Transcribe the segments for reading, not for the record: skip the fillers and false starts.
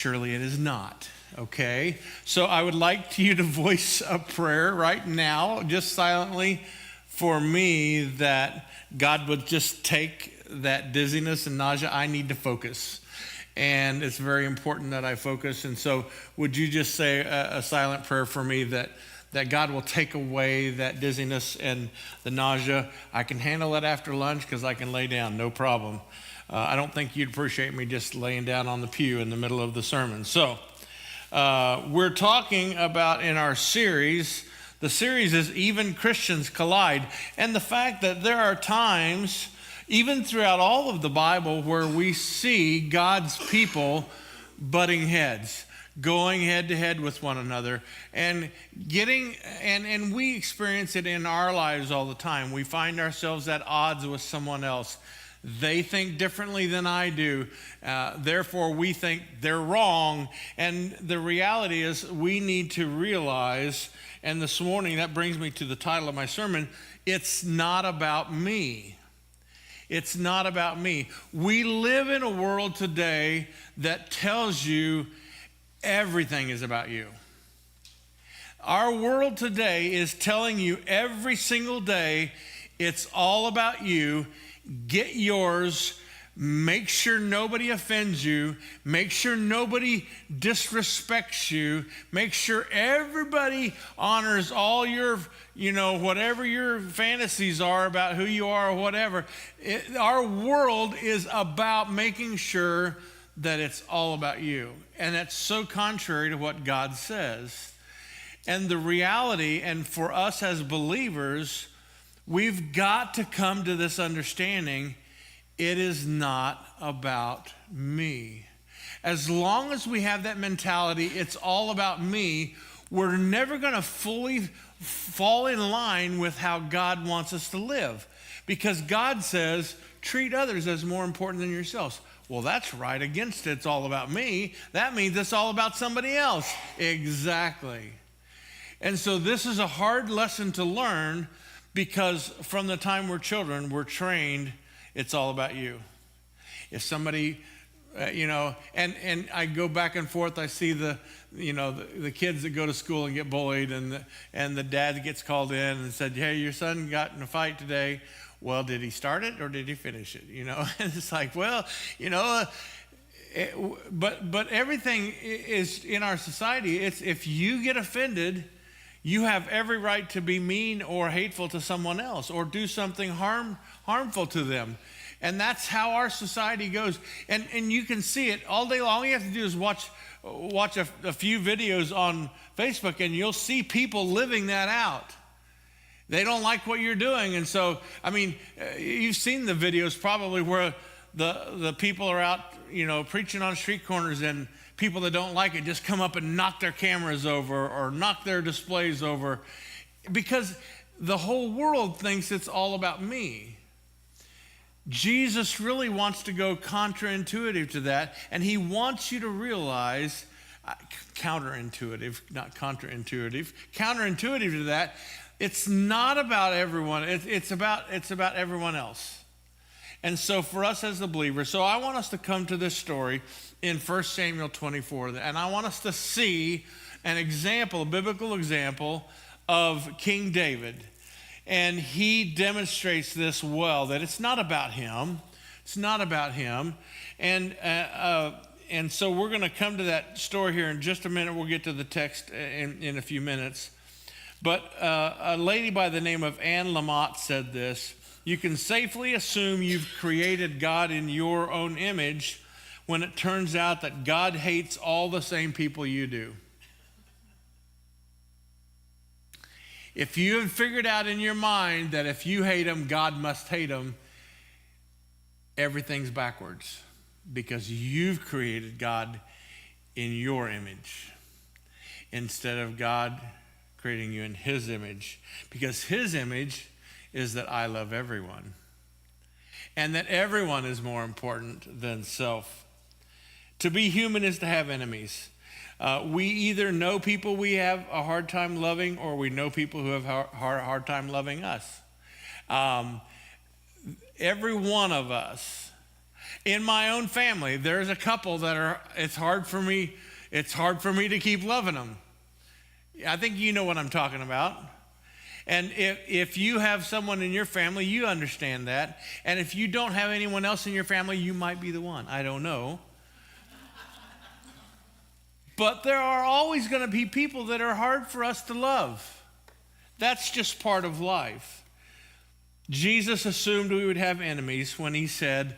Surely it is not, okay? So I would like you to voice a prayer right now, just silently, for me, that God would just take that dizziness and nausea. I need to focus. And it's very important that I focus. And so would you just say a silent prayer for me that God will take away that dizziness and the nausea? I can handle it after lunch because I can lay down, no problem. I don't think you'd appreciate me just laying down on the pew in the middle of the sermon. So we're talking about in our series, the series is Even Christians Collide. And the fact that there are times, even throughout all of the Bible, where we see God's people butting heads, going head to head with one another, and and we experience it in our lives all the time. We find ourselves at odds with someone else. They think differently than I do. Therefore, we think they're wrong. And the reality is we need to realize, and this morning, that brings me to the title of my sermon, it's not about me. It's not about me. We live in a world today that tells you everything is about you. Our world today is telling you every single day it's all about you. Get yours. Make sure nobody offends you. Make sure nobody disrespects you. Make sure everybody honors all your, whatever your fantasies are about who you are or whatever. Our world is about making sure that it's all about you. And that's so contrary to what God says. And the reality, and for us as believers, we've got to come to this understanding, it is not about me. As long as we have that mentality, it's all about me, we're never going to fully fall in line with how God wants us to live. Because God says, treat others as more important than yourselves. Well, that's right against it. It's all about me. That means it's all about somebody else. Exactly. And so this is a hard lesson to learn, because from the time we're children, we're trained, it's all about you. If somebody, and I go back and forth, I see the kids that go to school and get bullied, and the dad gets called in and said, hey, your son got in a fight today. Well, did he start it or did he finish it? And it's like, well, but everything is in our society. It's if you get offended, you have every right to be mean or hateful to someone else or do something harmful to them. And that's how our society goes. And you can see it all day long. All you have to do is watch a few videos on Facebook, and you'll see people living that out. They don't like what you're doing. And so, you've seen the videos probably where the people are out, preaching on street corners, and people that don't like it just come up and knock their cameras over or knock their displays over, because the whole world thinks it's all about me. Jesus really wants to go counterintuitive to that, and he wants you to realize, counterintuitive, not counterintuitive, counterintuitive to that, it's not about everyone, it's about everyone else. And so for us as the believers, so I want us to come to this story in 1 Samuel 24, and I want us to see an example, a biblical example of King David. And he demonstrates this well, that it's not about him. It's not about him. And so we're going to come to that story here in just a minute. We'll get to the text in a few minutes. But a lady by the name of Anne Lamott said this: you can safely assume you've created God in your own image when it turns out that God hates all the same people you do. If you have figured out in your mind that if you hate him, God must hate him, everything's backwards, because you've created God in your image instead of God creating you in his image, because his image is that I love everyone and that everyone is more important than self. To be human is to have enemies. We either know people we have a hard time loving, or we know people who have a hard time loving us. Every one of us In my own family, there's a couple that it's hard for me to keep loving them. I think you know what I'm talking about. And if you have someone in your family, you understand that. And if you don't have anyone else in your family, you might be the one. I don't know. But there are always going to be people that are hard for us to love. That's just part of life. Jesus assumed we would have enemies when he said,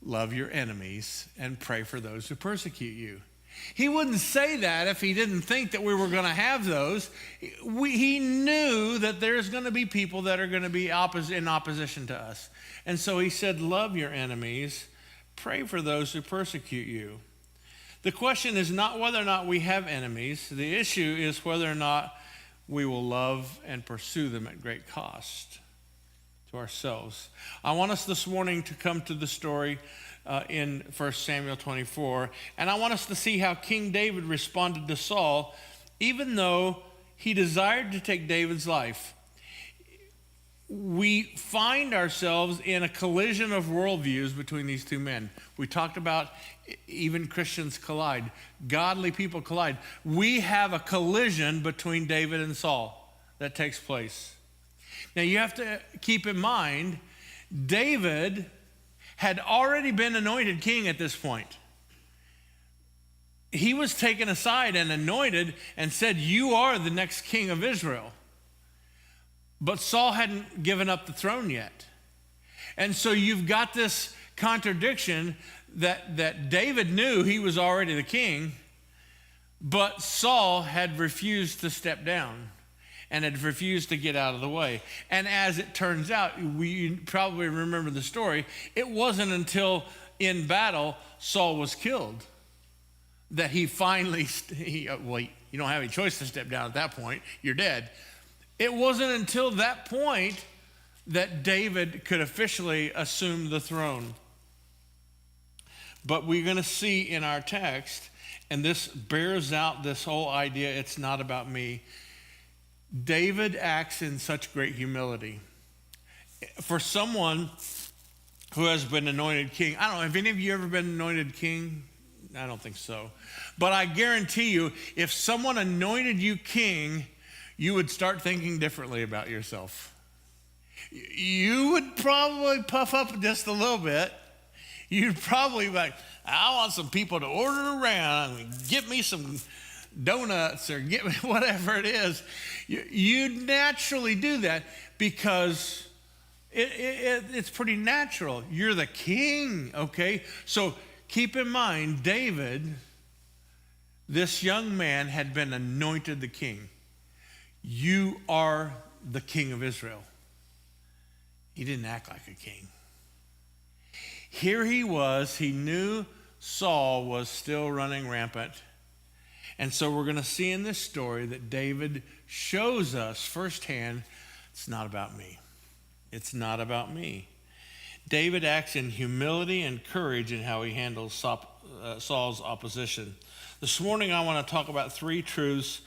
love your enemies and pray for those who persecute you. He wouldn't say that if he didn't think that we were going to have those. He knew that there's going to be people that are going to be in opposition to us. And so he said, love your enemies, pray for those who persecute you. The question is not whether or not we have enemies. The issue is whether or not we will love and pursue them at great cost to ourselves. I want us this morning to come to the story in 1 Samuel 24, and I want us to see how King David responded to Saul, even though he desired to take David's life. We find ourselves in a collision of worldviews between these two men. We talked about even Christians collide, godly people collide. We have a collision between David and Saul that takes place. Now you have to keep in mind, David had already been anointed king at this point. He was taken aside and anointed and said, you are the next king of Israel. But Saul hadn't given up the throne yet. And so you've got this contradiction that David knew he was already the king, but Saul had refused to step down and had refused to get out of the way. And as it turns out, we probably remember the story, it wasn't until in battle Saul was killed that he finally, you don't have any choice to step down at that point, you're dead. It wasn't until that point that David could officially assume the throne. But we're going to see in our text, and this bears out this whole idea, it's not about me. David acts in such great humility. For someone who has been anointed king, I don't know, have any of you ever been anointed king? I don't think so. But I guarantee you, if someone anointed you king, you would start thinking differently about yourself. You would probably puff up just a little bit. You'd probably be like, I want some people to order around and get me some donuts or get me whatever it is. You naturally do that because it's pretty natural. You're the king, okay? So keep in mind, David, this young man had been anointed the king. You are the king of Israel. He didn't act like a king. Here he was, he knew Saul was still running rampant. And so we're going to see in this story that David shows us firsthand, it's not about me. It's not about me. David acts in humility and courage in how he handles Saul's opposition. This morning I want to talk about 3 truths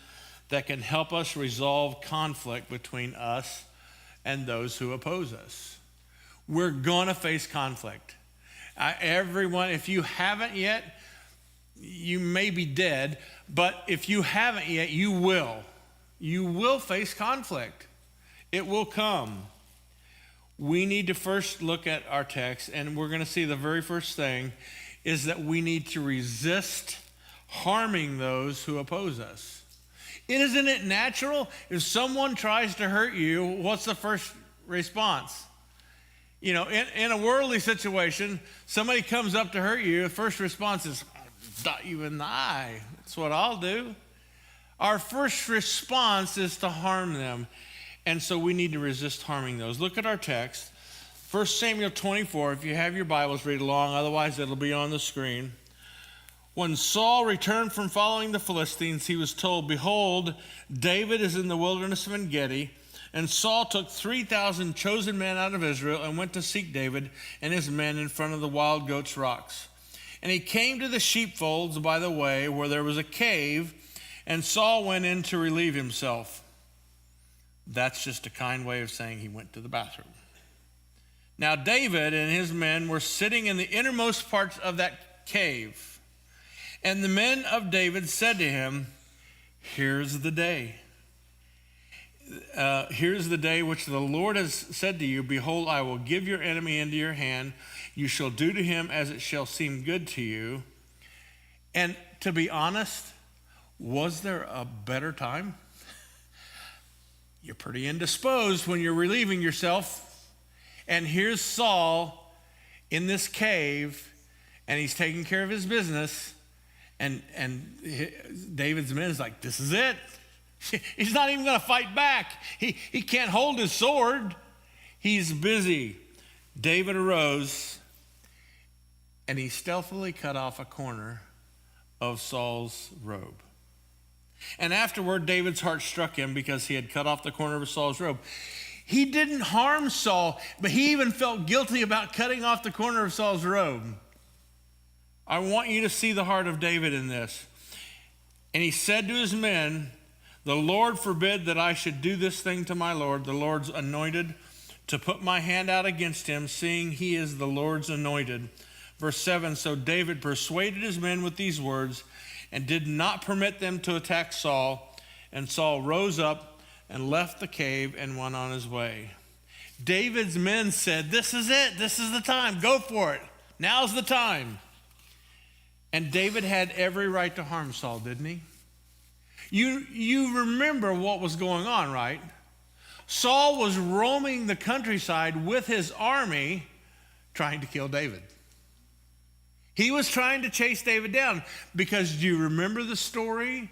that can help us resolve conflict between us and those who oppose us. We're going to face conflict. Everyone, if you haven't yet, you may be dead, but if you haven't yet, you will. You will face conflict. It will come. We need to first look at our text, and we're going to see the very first thing is that we need to resist harming those who oppose us. Isn't it natural? If someone tries to hurt you, what's the first response? You know, in a worldly situation, somebody comes up to hurt you, the first response is, dot you in the eye. That's what I'll do. Our first response is to harm them. And so we need to resist harming those. Look at our text. 1 Samuel 24, if you have your Bibles, read along. Otherwise, it'll be on the screen. When Saul returned from following the Philistines, he was told, behold, David is in the wilderness of En-Gedi. And Saul took 3,000 chosen men out of Israel and went to seek David and his men in front of the wild goats' rocks. And he came to the sheepfolds by the way where there was a cave, and Saul went in to relieve himself. That's just a kind way of saying he went to the bathroom. Now David and his men were sitting in the innermost parts of that cave. And the men of David said to him, here's the day. Here's the day which the Lord has said to you, behold, I will give your enemy into your hand. You shall do to him as it shall seem good to you. And to be honest, was there a better time? You're pretty indisposed when you're relieving yourself. And here's Saul in this cave, and he's taking care of his business. And David's men is like, this is it. He's not even going to fight back. He can't hold his sword. He's busy. David arose, and he stealthily cut off a corner of Saul's robe. And afterward, David's heart struck him because he had cut off the corner of Saul's robe. He didn't harm Saul, but he even felt guilty about cutting off the corner of Saul's robe. I want you to see the heart of David in this. And he said to his men, the Lord forbid that I should do this thing to my Lord, the Lord's anointed, to put my hand out against him, seeing he is the Lord's anointed. Verse 7, so David persuaded his men with these words and did not permit them to attack Saul. And Saul rose up and left the cave and went on his way. David's men said, this is it. This is the time. Go for it. Now's the time. And David had every right to harm Saul, didn't he? You remember what was going on, right? Saul was roaming the countryside with his army trying to kill David. He was trying to chase David down because do you remember the story?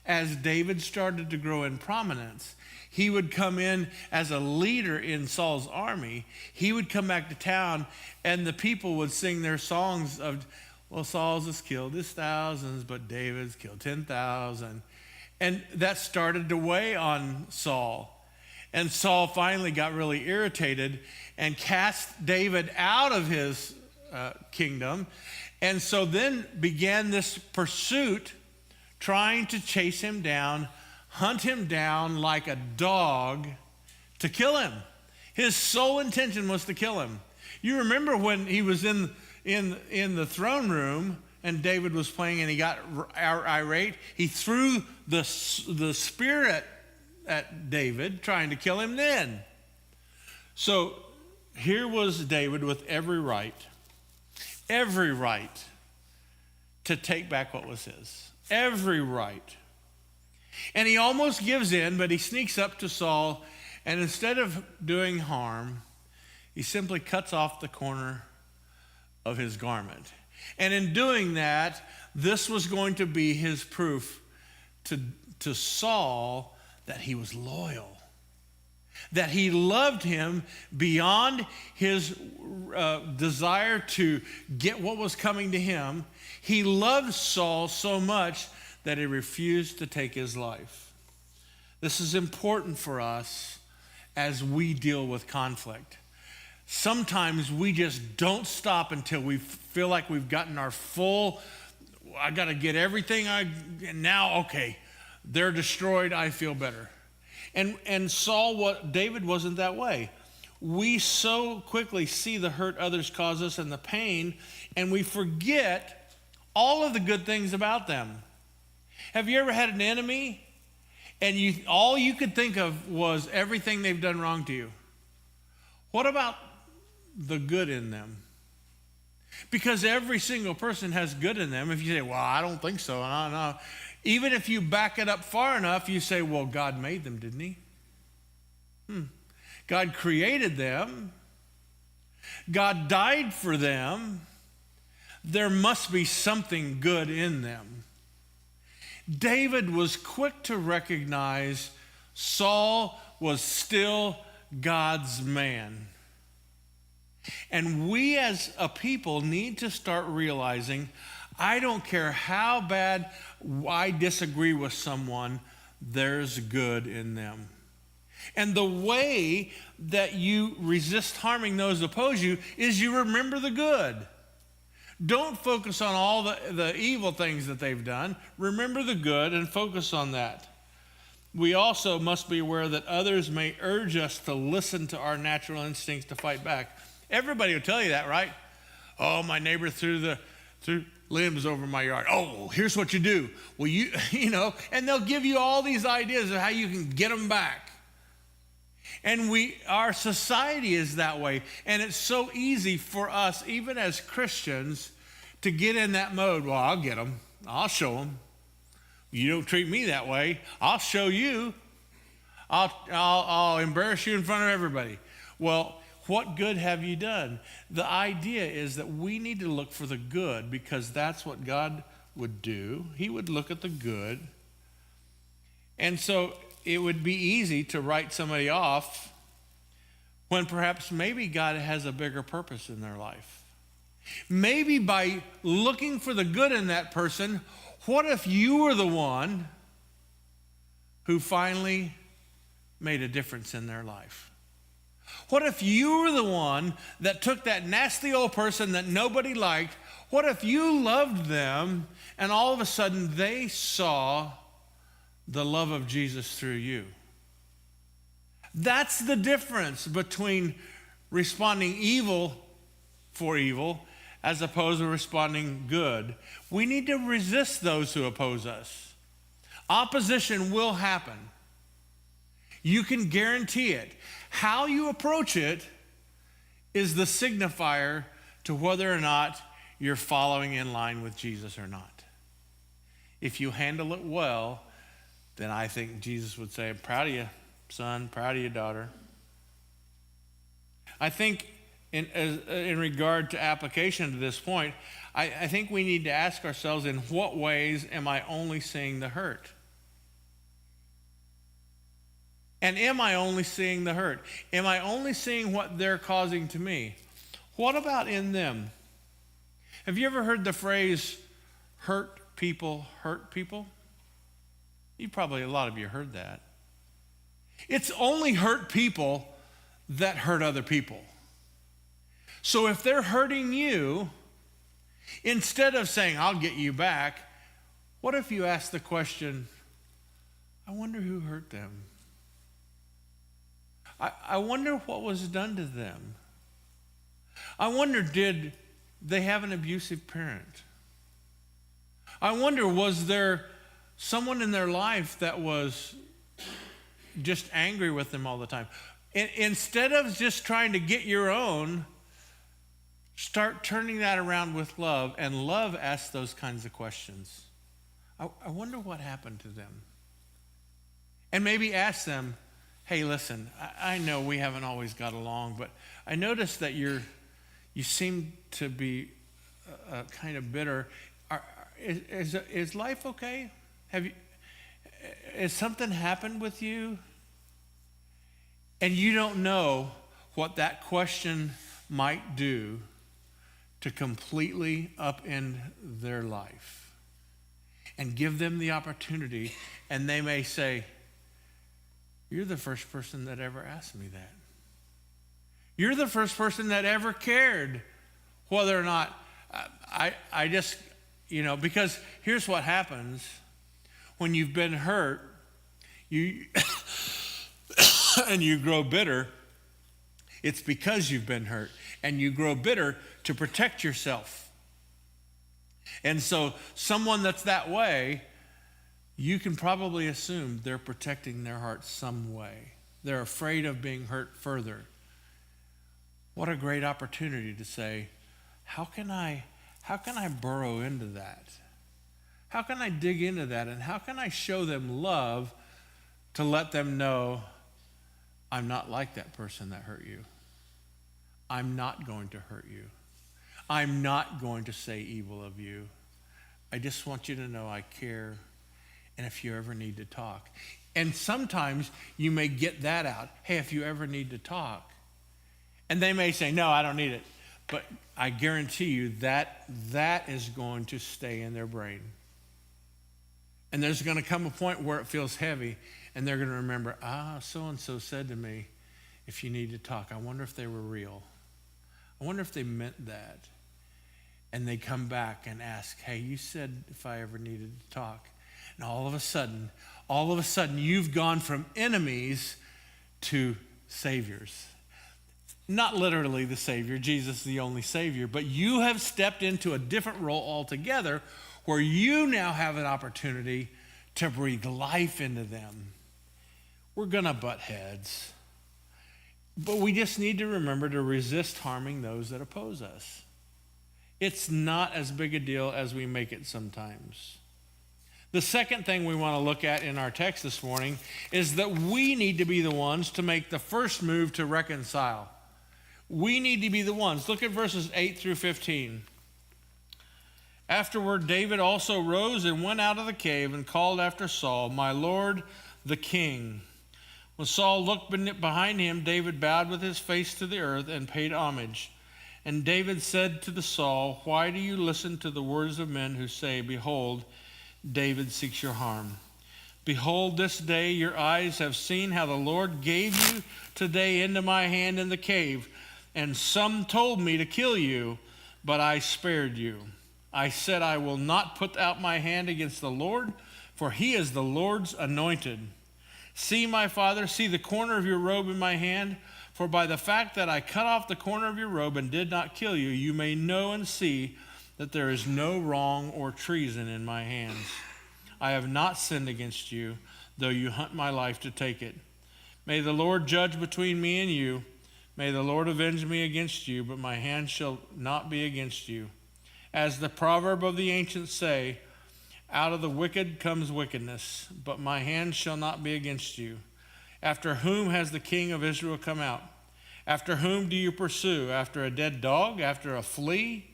As David started to grow in prominence, he would come in as a leader in Saul's army. He would come back to town and the people would sing their songs of, well, Saul's has killed his thousands, but David's killed 10,000. And that started to weigh on Saul. And Saul finally got really irritated and cast David out of his kingdom. And so then began this pursuit, trying to chase him down, hunt him down like a dog to kill him. His sole intention was to kill him. You remember when he was in the throne room and David was playing and he got irate. He threw the spear at David, trying to kill him then. So here was David with every right to take back what was his. Every right. And he almost gives in, but he sneaks up to Saul, and instead of doing harm, he simply cuts off the corner of his garment. And in doing that, this was going to be his proof to Saul that he was loyal, that he loved him beyond his desire to get what was coming to him. He loved Saul so much that he refused to take his life. This is important for us as we deal with conflict. Sometimes we just don't stop until we feel like we've gotten our full, I got to get everything, now, okay, they're destroyed, I feel better. And David wasn't that way. We so quickly see the hurt others cause us and the pain, and we forget all of the good things about them. Have you ever had an enemy and all you could think of was everything they've done wrong to you? What about the good in them? Because every single person has good in them. If you say, well, I don't think so, no. Even if you back it up far enough, you say, well, God made them, didn't he? God created them. God died for them. There must be something good in them. David was quick to recognize Saul was still God's man. And we as a people need to start realizing, I don't care how bad I disagree with someone, there's good in them. And the way that you resist harming those who oppose you is you remember the good. Don't focus on all the evil things that they've done. Remember the good and focus on that. We also must be aware that others may urge us to listen to our natural instincts to fight back. Everybody will tell you that, right? Oh, my neighbor threw limbs over my yard. Oh, here's what you do. Well, and they'll give you all these ideas of how you can get them back. And our society is that way. And it's so easy for us, even as Christians, to get in that mode. Well, I'll get them. I'll show them. You don't treat me that way. I'll show you. I'll embarrass you in front of everybody. Well, what good have you done? The idea is that we need to look for the good, because that's what God would do. He would look at the good. And so it would be easy to write somebody off when perhaps maybe God has a bigger purpose in their life. Maybe by looking for the good in that person, what if you were the one who finally made a difference in their life? What if you were the one that took that nasty old person that nobody liked? What if you loved them and all of a sudden they saw the love of Jesus through you? That's the difference between responding evil for evil as opposed to responding good. We need to resist those who oppose us. Opposition will happen. You can guarantee it. How you approach it is the signifier to whether or not you're following in line with Jesus or not. If you handle it well, then I think Jesus would say, I'm proud of you, son, proud of you, daughter. I think in regard to application to this point, I think we need to ask ourselves, in what ways am I only seeing the hurt? And am I only seeing the hurt? Am I only seeing what they're causing to me? What about in them? Have you ever heard the phrase, hurt people hurt people? A lot of you heard that. It's only hurt people that hurt other people. So if they're hurting you, instead of saying, I'll get you back, what if you ask the question, I wonder who hurt them? I wonder what was done to them. I wonder, did they have an abusive parent? I wonder, was there someone in their life that was just angry with them all the time? Instead of just trying to get your own, start turning that around with love, and love asks those kinds of questions. I wonder what happened to them. And maybe ask them, hey, listen, I know we haven't always got along, but I noticed that you seem to be kind of bitter. Is life okay? Has something happened with you? And you don't know what that question might do to completely upend their life. And give them the opportunity, and they may say, you're the first person that ever asked me that. You're the first person that ever cared whether or not I just, because here's what happens when you've been hurt, you and you grow bitter. It's because you've been hurt, and you grow bitter to protect yourself. And so someone that's that way, you can probably assume they're protecting their heart some way. They're afraid of being hurt further. What a great opportunity to say, how can I burrow into that? How can I dig into that? And how can I show them love to let them know I'm not like that person that hurt you? I'm not going to hurt you. I'm not going to say evil of you. I just want you to know I care. And if you ever need to talk. And sometimes you may get that out. Hey, if you ever need to talk. And they may say, no, I don't need it. But I guarantee you that is going to stay in their brain. And there's going to come a point where it feels heavy. And they're going to remember, so-and-so said to me, if you need to talk, I wonder if they were real. I wonder if they meant that. And they come back and ask, hey, you said if I ever needed to talk. And all of a sudden, you've gone from enemies to saviors. Not literally the Savior, Jesus is the only Savior, but you have stepped into a different role altogether where you now have an opportunity to breathe life into them. We're going to butt heads, but we just need to remember to resist harming those that oppose us. It's not as big a deal as we make it sometimes. The second thing we want to look at in our text this morning is that we need to be the ones to make the first move to reconcile. We need to be the ones. Look at verses 8 through 15. Afterward, David also rose and went out of the cave and called after Saul, "My lord, the king." When Saul looked behind him, David bowed with his face to the earth and paid homage. And David said to the Saul, "Why do you listen to the words of men who say, 'Behold, David seeks your harm'? Behold, this day your eyes have seen how the Lord gave you today into my hand in the cave. And some told me to kill you, but I spared you. I said, I will not put out my hand against the Lord, for he is the Lord's anointed. See, my father, see the corner of your robe in my hand. For by the fact that I cut off the corner of your robe and did not kill you, you may know and see that there is no wrong or treason in my hands. I have not sinned against you, though you hunt my life to take it. May the Lord judge between me and you. May the Lord avenge me against you, but my hand shall not be against you. As the proverb of the ancients say, out of the wicked comes wickedness, but my hand shall not be against you. After whom has the king of Israel come out? After whom do you pursue? After a dead dog? After a flea?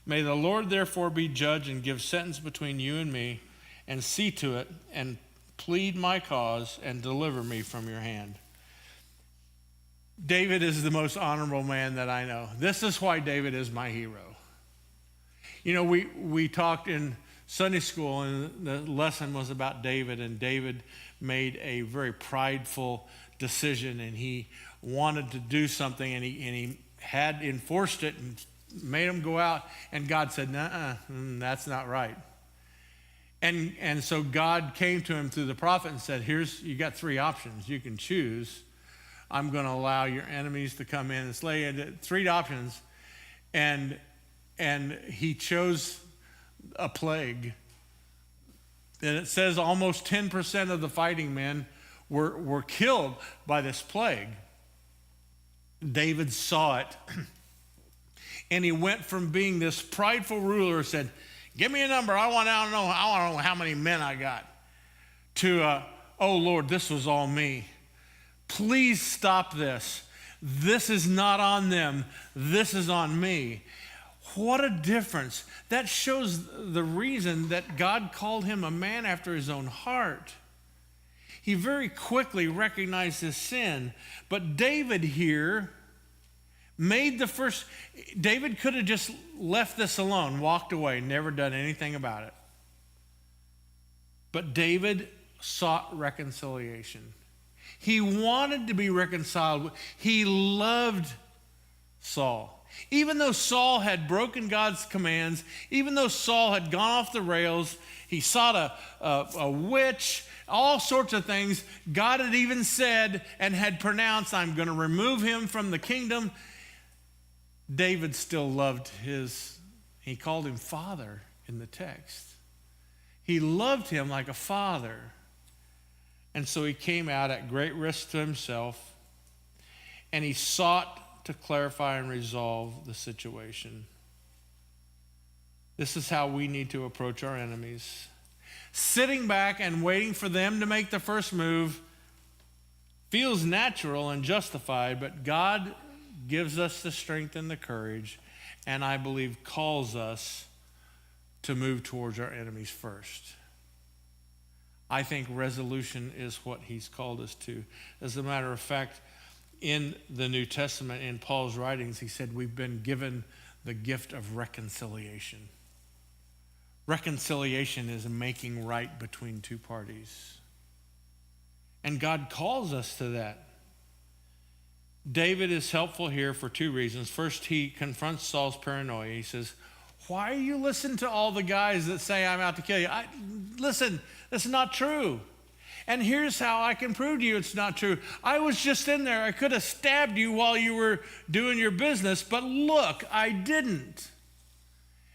May the Lord therefore be judge and give sentence between you and me, and see to it, and plead my cause, and deliver me from your hand. David is the most honorable man that I know. This is why David is my hero. You know, we talked in Sunday school, and the lesson was about David, and David made a very prideful decision, and he wanted to do something, and he had enforced it and made him go out, and God said, "Nuh-uh, that's not right." And so God came to him through the prophet and said, you got three options. You can choose. I'm going to allow your enemies to come in and slay you. Three options. And he chose a plague. And it says almost 10% of the fighting men were killed by this plague. David saw it. And he went from being this prideful ruler who said, "Give me a number. I want to know how many men I got," to, "Oh Lord, this was all me. Please stop this. This is not on them. This is on me." What a difference. That shows the reason that God called him a man after his own heart. He very quickly recognized his sin. But David here made the first. David could have just left this alone, walked away, never done anything about it. But David sought reconciliation. He wanted to be reconciled. He loved Saul. Even though Saul had broken God's commands, even though Saul had gone off the rails, he sought a witch, all sorts of things. God had even said and had pronounced, "I'm going to remove him from the kingdom." David still loved he called him father in the text. He loved him like a father. And so he came out at great risk to himself, and he sought to clarify and resolve the situation. This is how we need to approach our enemies. Sitting back and waiting for them to make the first move feels natural and justified, but God gives us the strength and the courage, and I believe calls us to move towards our enemies first. I think resolution is what he's called us to. As a matter of fact, in the New Testament, in Paul's writings, he said we've been given the gift of reconciliation. Reconciliation is making right between two parties. And God calls us to that. David is helpful here for two reasons. First, he confronts Saul's paranoia. He says, "Why are you listening to all the guys that say I'm out to kill you? Listen, that's not true." And here's how I can prove to you it's not true. I was just in there. I could have stabbed you while you were doing your business, but look, I didn't.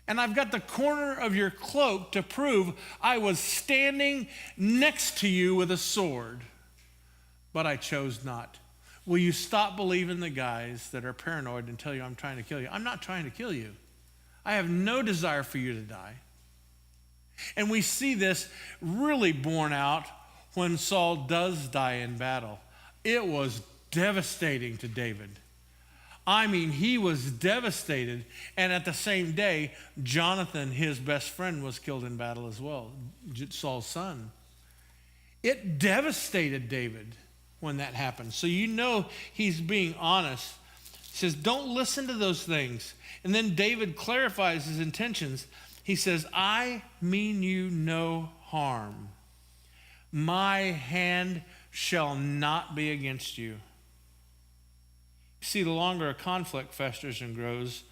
And I've got the corner of your cloak to prove I was standing next to you with a sword, but I chose not. Will you stop believing the guys that are paranoid and tell you I'm trying to kill you? I'm not trying to kill you. I have no desire for you to die. And we see this really borne out when Saul does die in battle. It was devastating to David. I mean, he was devastated. And at the same day, Jonathan, his best friend, was killed in battle as well, Saul's son. It devastated David when that happened. So you know he's being honest. He says, don't listen to those things. And then David clarifies his intentions. He says, I mean you no harm. My hand shall not be against you. See, the longer a conflict festers and grows,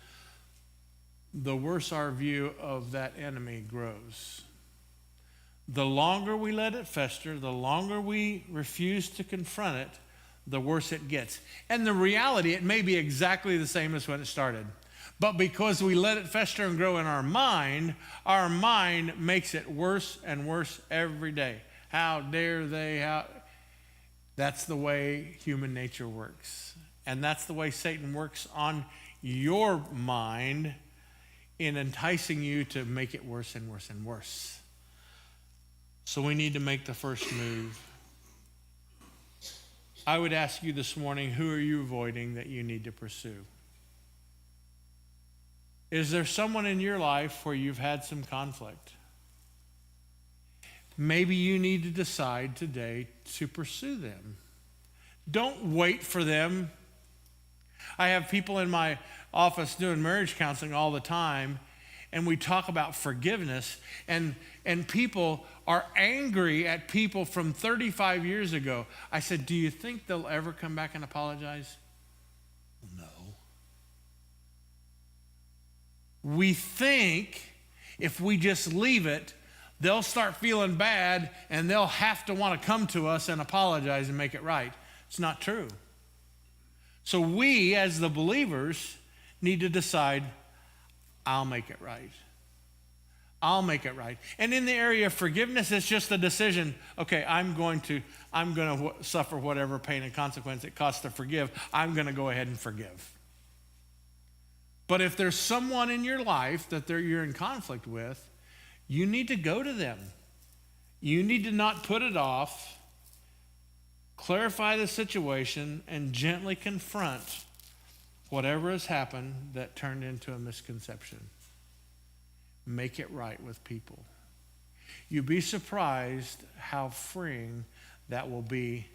the worse our view of that enemy grows. The longer we let it fester, the longer we refuse to confront it, the worse it gets. And the reality, it may be exactly the same as when it started. But because we let it fester and grow in our mind makes it worse and worse every day. How dare they? That's the way human nature works. And that's the way Satan works on your mind in enticing you to make it worse and worse and worse. So we need to make the first move. I would ask you this morning, who are you avoiding that you need to pursue? Is there someone in your life where you've had some conflict? Maybe you need to decide today to pursue them. Don't wait for them. I have people in my office doing marriage counseling all the time, and we talk about forgiveness, and people are angry at people from 35 years ago. I said, do you think they'll ever come back and apologize? No. We think if we just leave it, they'll start feeling bad and they'll have to want to come to us and apologize and make it right. It's not true. So we, as the believers, need to decide, I'll make it right. I'll make it right. And in the area of forgiveness, it's just a decision. Okay, I'm going to suffer whatever pain and consequence it costs to forgive. I'm going to go ahead and forgive. But if there's someone in your life that you're in conflict with, you need to go to them. You need to not put it off. Clarify the situation and gently confront whatever has happened that turned into a misconception. Make it right with people. You'd be surprised how freeing that will be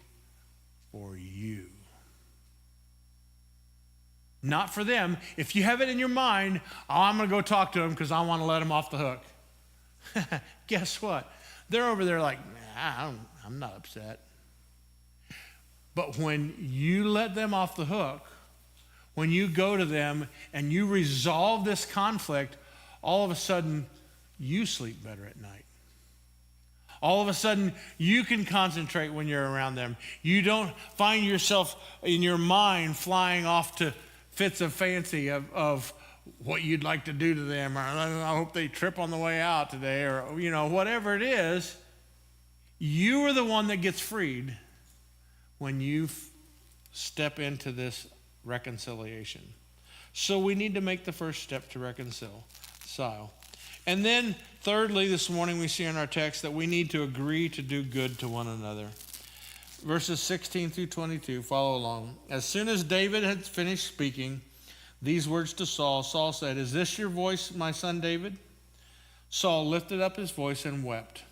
for you. Not for them. If you have it in your mind, I'm going to go talk to them because I want to let them off the hook. Guess what? They're over there like, I'm not upset. But when you let them off the hook, when you go to them and you resolve this conflict, all of a sudden you sleep better at night. All of a sudden you can concentrate when you're around them. You don't find yourself in your mind flying off to fits of fancy of what you'd like to do to them, or I hope they trip on the way out today, or whatever it is. You are the one that gets freed when you step into this reconciliation. So we need to make the first step to reconcile. And then thirdly, this morning we see in our text that we need to agree to do good to one another. Verses 16 through 22, follow along. As soon as David had finished speaking these words to Saul, Saul said, "Is this your voice, my son David?" Saul lifted up his voice and wept.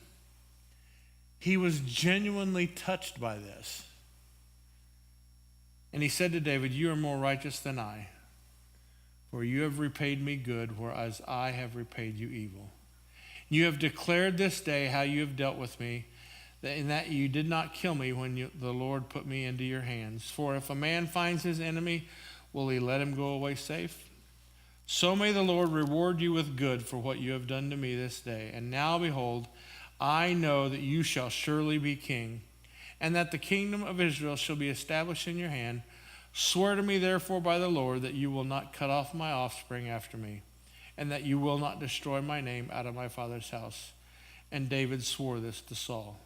He was genuinely touched by this. And he said to David, "You are more righteous than I, for you have repaid me good, whereas I have repaid you evil. You have declared this day how you have dealt with me, in that you did not kill me when the Lord put me into your hands. For if a man finds his enemy, will he let him go away safe? So may the Lord reward you with good for what you have done to me this day. And now, behold, I know that you shall surely be king, and that the kingdom of Israel shall be established in your hand. Swear to me, therefore, by the Lord, that you will not cut off my offspring after me, and that you will not destroy my name out of my father's house." And David swore this to Saul.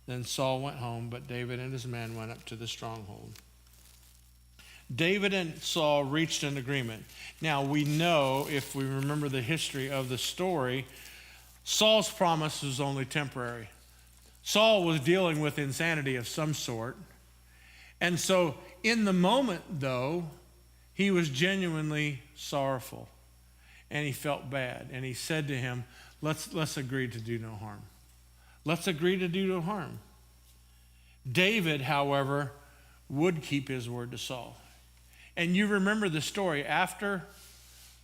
Then Saul went home, but David and his men went up to the stronghold. David and Saul reached an agreement. Now, we know, if we remember the history of the story, Saul's promise was only temporary. Saul was dealing with insanity of some sort. And so, in the moment, though, he was genuinely sorrowful. And he felt bad. And he said to him, let's agree to do no harm. Let's agree to do no harm. David, however, would keep his word to Saul. And you remember the story. After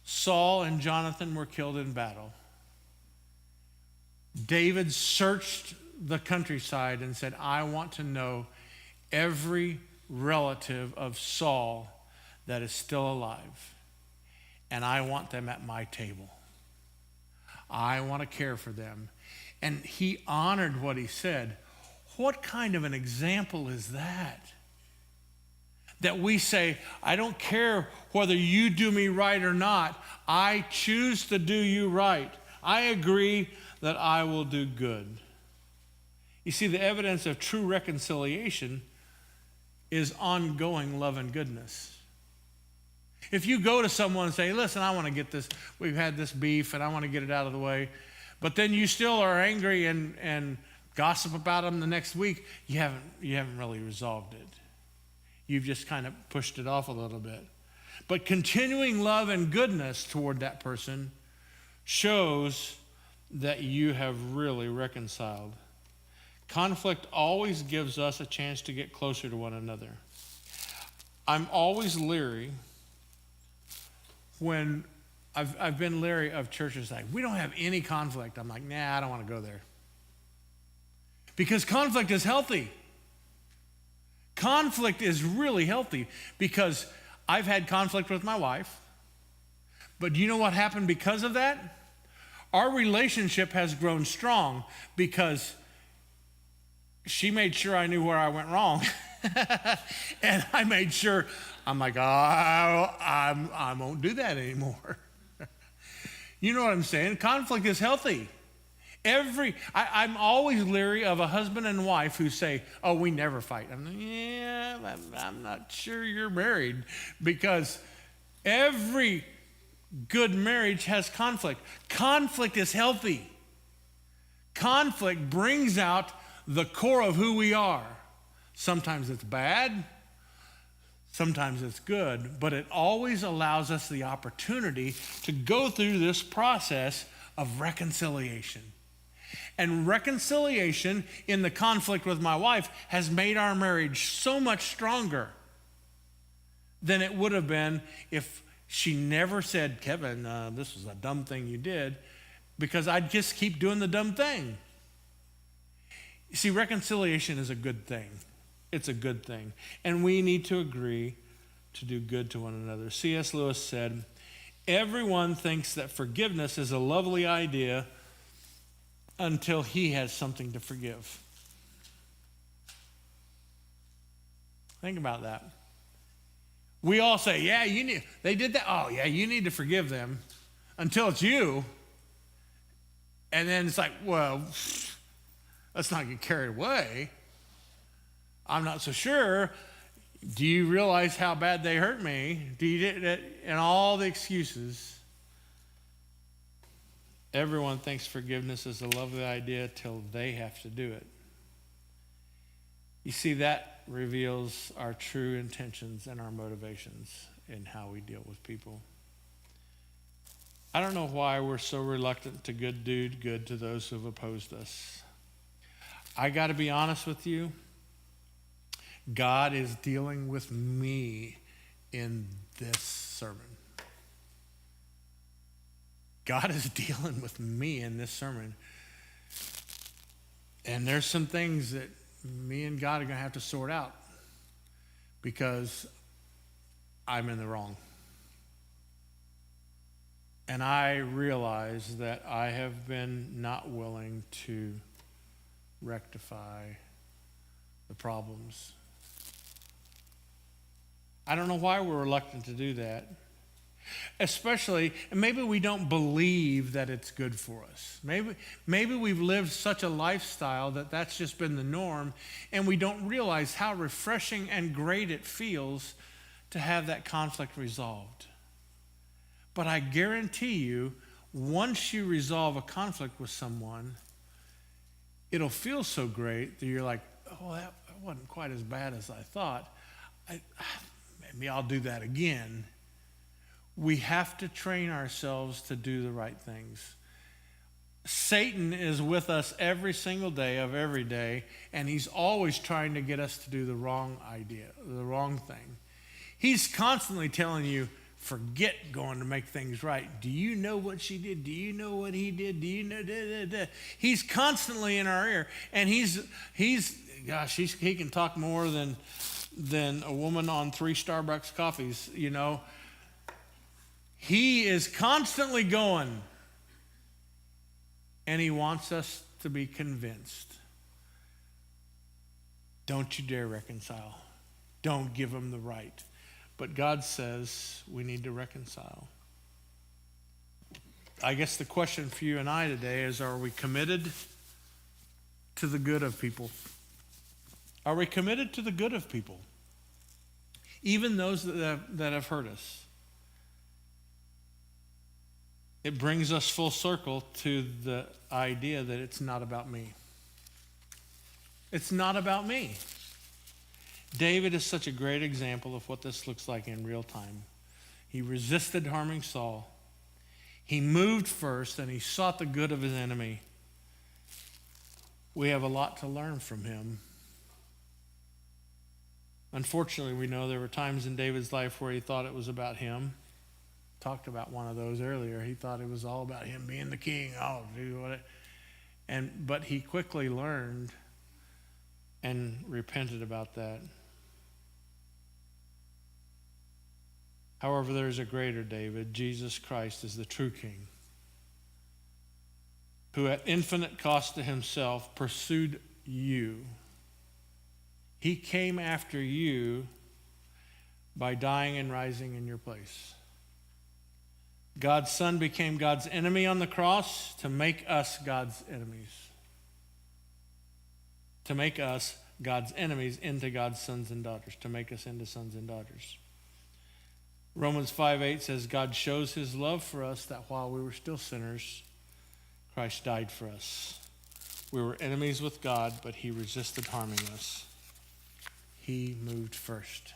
Saul and Jonathan were killed in battle, David searched the countryside and said, "I want to know every relative of Saul that is still alive, and I want them at my table. I want to care for them." And he honored what he said. What kind of an example is that? That we say, "I don't care whether you do me right or not. I choose to do you right. I agree that I will do good." You see, the evidence of true reconciliation is ongoing love and goodness. If you go to someone and say, "Listen, I want to get this, we've had this beef and I want to get it out of the way," but then you still are angry and gossip about them the next week, you haven't really resolved it. You've just kind of pushed it off a little bit. But continuing love and goodness toward that person shows that you have really reconciled. Conflict always gives us a chance to get closer to one another. I'm always leery when I've been leery of churches like, "We don't have any conflict." I'm like, "Nah, I don't want to go there." Because conflict is healthy. Conflict is really healthy, because I've had conflict with my wife. But do you know what happened because of that? Our relationship has grown strong because she made sure I knew where I went wrong. And I made sure, I'm like, I won't do that anymore. You know what I'm saying? Conflict is healthy. I'm always leery of a husband and wife who say, "Oh, we never fight." I'm like, "Yeah, I'm not sure you're married," because every good marriage has conflict. Conflict is healthy. Conflict brings out the core of who we are. Sometimes it's bad, sometimes it's good, but it always allows us the opportunity to go through this process of reconciliation. And reconciliation in the conflict with my wife has made our marriage so much stronger than it would have been if she never said, "Kevin, this was a dumb thing you did," because I'd just keep doing the dumb thing. You see, reconciliation is a good thing. It's a good thing. And we need to agree to do good to one another. C.S. Lewis said, "Everyone thinks that forgiveness is a lovely idea until he has something to forgive." Think about that. We all say, "Yeah, they did that. Oh, yeah, you need to forgive them," until it's you. And then it's like, well, let's not get carried away. I'm not so sure. Do you realize how bad they hurt me? And all the excuses. Everyone thinks forgiveness is a lovely idea till they have to do it. You see, that reveals our true intentions and our motivations in how we deal with people. I don't know why we're so reluctant to do good to those who have opposed us. I got to be honest with you. God is dealing with me in this sermon. God is dealing with me in this sermon. And there's some things that me and God are going to have to sort out because I'm in the wrong. And I realize that I have been not willing to rectify the problems. I don't know why we're reluctant to do that. Especially, and maybe we don't believe that it's good for us. Maybe we've lived such a lifestyle that that's just been the norm, and we don't realize how refreshing and great it feels to have that conflict resolved. But I guarantee you, once you resolve a conflict with someone, it'll feel so great that you're like, oh, that wasn't quite as bad as I thought. Maybe I'll do that again. We have to train ourselves to do the right things. Satan is with us every single day of every day, and he's always trying to get us to do the wrong idea, the wrong thing. He's constantly telling you, forget going to make things right. Do you know what she did? Do you know what he did? Do you know? Da, da, da. He's constantly in our ear, and he can talk more than a woman on 3 Starbucks coffees, you know. He is constantly going, and he wants us to be convinced. Don't you dare reconcile. Don't give him the right. But God says we need to reconcile. I guess the question for you and I today is, are we committed to the good of people? Are we committed to the good of people? Even those that have hurt us. It brings us full circle to the idea that it's not about me. It's not about me. David is such a great example of what this looks like in real time. He resisted harming Saul. He moved first, and he sought the good of his enemy. We have a lot to learn from him. Unfortunately, we know there were times in David's life where he thought it was about him. Talked about one of those earlier. He thought it was all about him being the king. I'll do what but he quickly learned and repented about that. However, there is a greater David. Jesus Christ is the true king, who at infinite cost to himself pursued you. He came after you by dying and rising in your place. God's Son became God's enemy on the cross to make us God's enemies. To make us God's enemies into God's sons and daughters. To make us into sons and daughters. Romans 5:8 says, God shows his love for us that while we were still sinners, Christ died for us. We were enemies with God, but he resisted harming us. He moved first.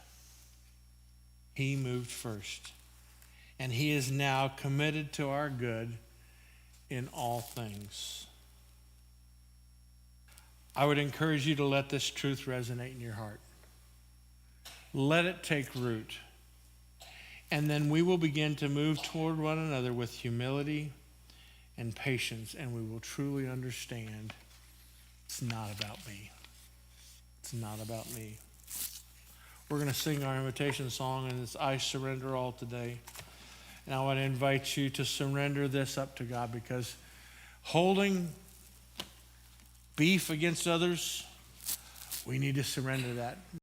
He moved first. And he is now committed to our good in all things. I would encourage you to let this truth resonate in your heart. Let it take root. And then we will begin to move toward one another with humility and patience, and we will truly understand it's not about me. It's not about me. We're going to sing our invitation song, and it's I Surrender All today. And I want to invite you to surrender this up to God, because holding beef against others, we need to surrender that.